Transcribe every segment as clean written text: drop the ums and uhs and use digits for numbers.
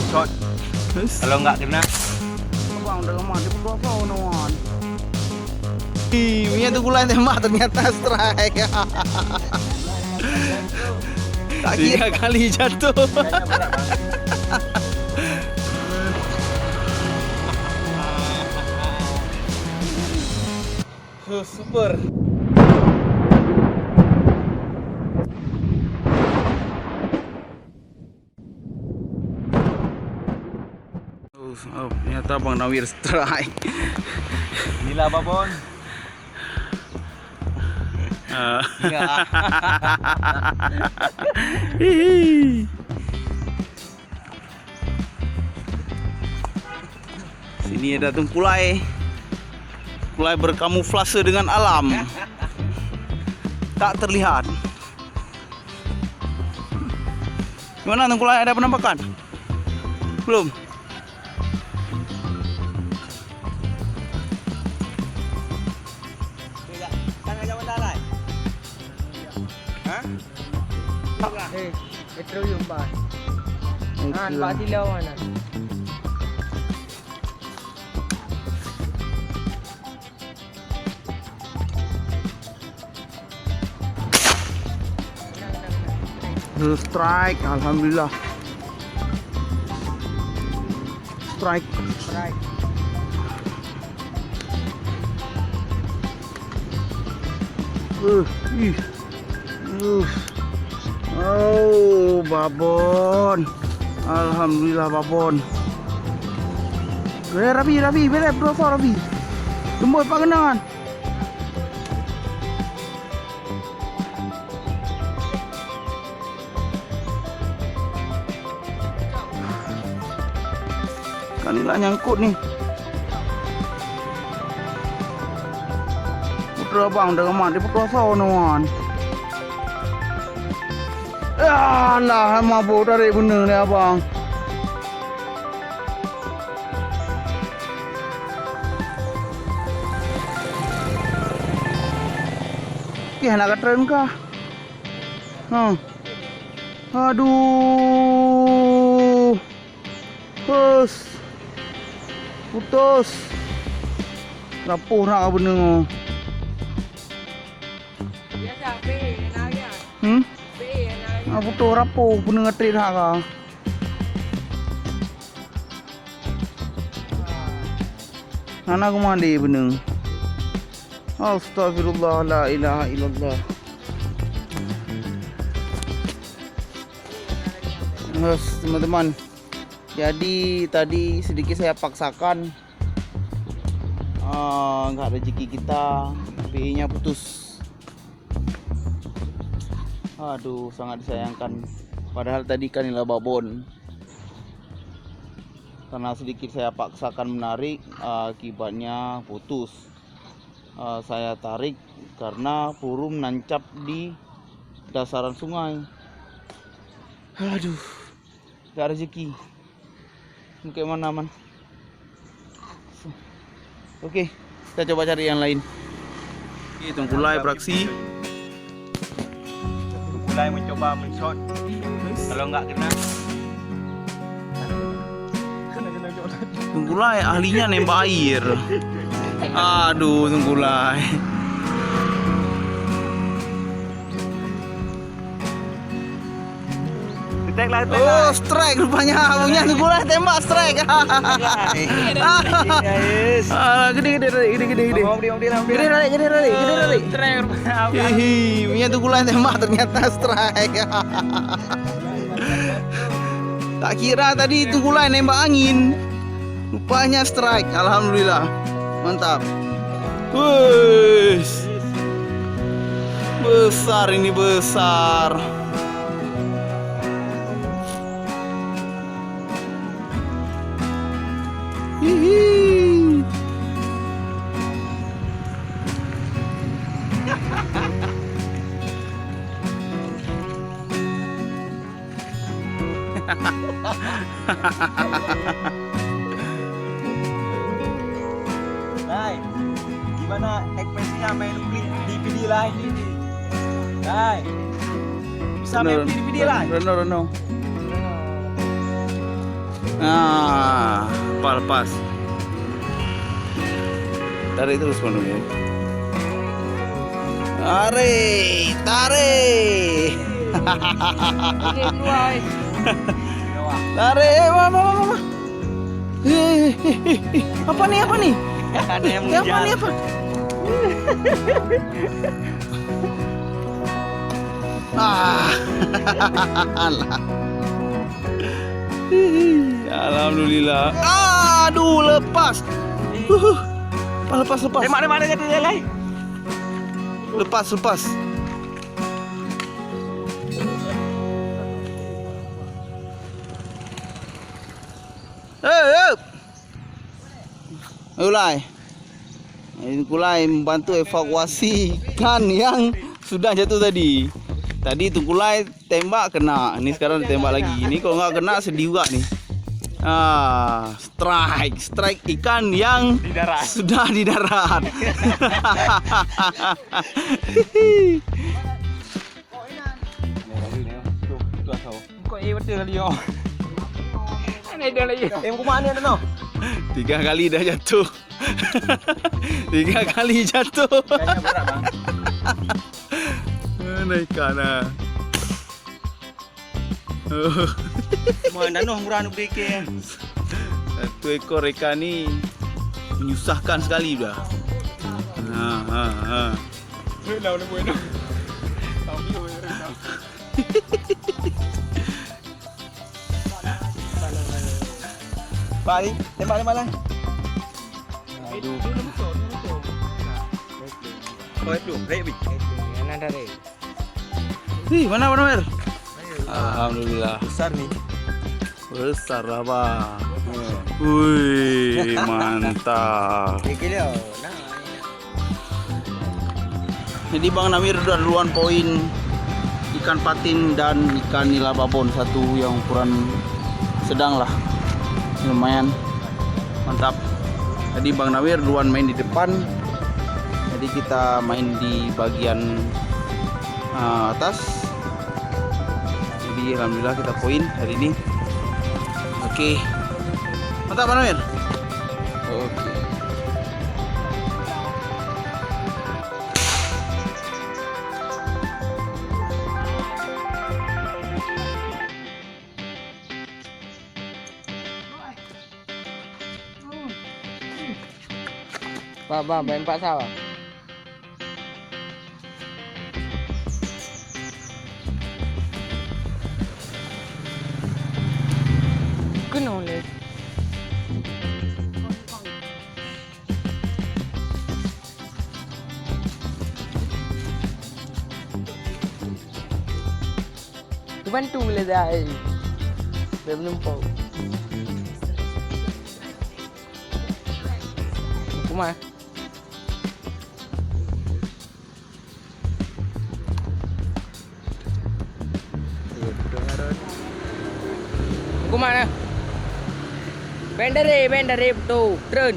shot. Kalau nggak kena, bang udah lemah di bawah pohon. Ih, tuh gulai tembak ternyata strike. Tak kira kali jatuh. Super. Oh, ternyata Bang Nawir strike. gila babon. Sini ada tengkulai. Kulai berkamuflase dengan alam. Tak terlihat. Gimana tengkulai, ada penampakan? Belum. Petroleum ba? Ba dilaw na. Strike, alhamdulillah. Strike. Ih. Oh, babon. Alhamdulillah babon. Rabi, belep berapa Rabi? Tembus pangenangan. Kanila nyangkut nih. Putra bang udah lemah di perkosa onoan. Alah, mabuk tarik bener ni abang. Okey, nak kata kah? Aduh. Putus. Rapuh nak bener. Biasa pe nanya. Putus rapuh bener ngetrit hak ah. Anak aku mandi bener. Astagfirullah, la ilaha illallah. Teman-teman, jadi tadi sedikit saya paksakan, nggak rezeki kita, PE-nya putus. Aduh, sangat disayangkan. Padahal tadi kanila babon. Karena sedikit saya paksakan menarik, akibatnya putus. Saya tarik karena peluru menancap di dasaran sungai. Aduh, gak rezeki. Bagaimana man? Oke, kita coba cari yang lain. Tengkulai beraksi. Mulai mencoba men-shot. Kalau nggak kena, Tengkulai ahlinya nembak air. Aduh, tengkulai. Tek lah. Oh, strike rupanya. Punya tengkulai tembak strike. Gede. Hihi, punya tengkulai tembak ternyata strike. Tak kira tadi tengkulai nembak angin. Rupanya strike. Alhamdulillah. Mantap. Wush. Besar ini, besar. Hihi. Hai, gimana ekspresinya main di video lain ini? Hai, bisa main di video lain? Reno. Nah, lepas. Tarik terus panungnya. Tarik. Oke, keluar. Tarik, mama. Apa nih? Ada yang Apa nih? Alah. Alhamdulillah. Aduh, lepas. Lepas. Mana kata dia lain? Lepas. Ulai. Ini Kulai membantu evakuasi ikan yang sudah jatuh tadi. Tadi Tungkulai tembak kena. Ini sekarang ditembak lagi. Ini kalau nggak kena sedih juga nih. Strike ikan yang Di darat. sudah di darat. Kok betul kali yo. Ini dia lagi. Mau mana ada no? 3 kali dah jatuh. 3 kali jatuh. Kayaknya berat bang. Mana ikan ah. Mana noh murah nu beke. Satu ekor ikan ni menyusahkan sekali dah. Lah udah bueno. Tapi lo Balik, tembak lah. Aduh. Oh itu, baik. Yang ada deh. Mana Mer? Alhamdulillah. Besar nih. Besar lah bang. Wih, mantap. Beke dia. Jadi Bang Namir udah duluan poin ikan patin dan ikan nila babon satu yang ukuran sedang lah. Lumayan mantap. Jadi Bang Namir duluan main di depan. Jadi kita main di bagian atas. Jadi alhamdulillah kita poin hari ini. Oke. Mantap Bang Namir. Oke. Bang, main Pak Sawah. Kena oleh. Bantu boleh dah. Dia belum tahu. Kumar. Kumar. Bendere tu. Turun.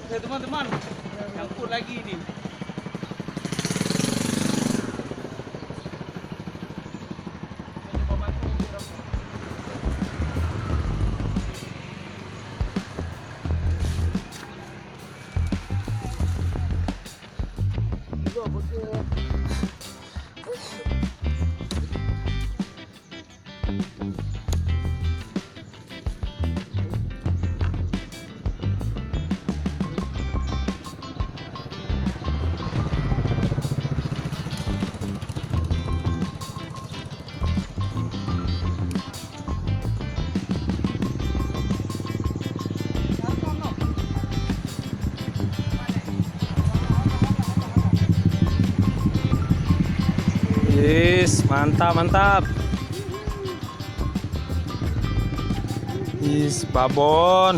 Oke teman-teman, nyangkut lagi nih. Yes, mantap. Yes, babon.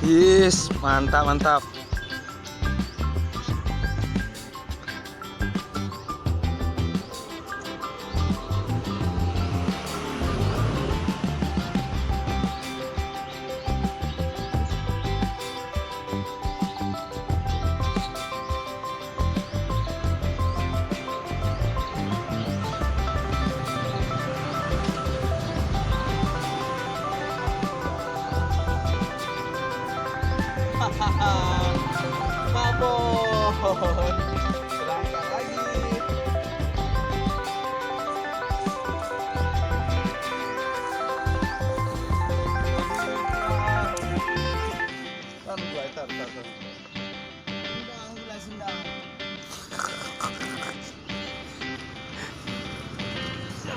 Yes, mantap. Babon. Serangkan lagi.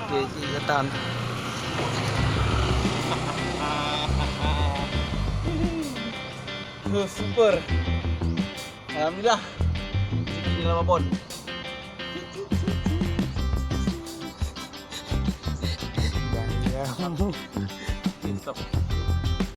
Oke, ketan. Super. Alhamdulillah. Inilah babon. Stop.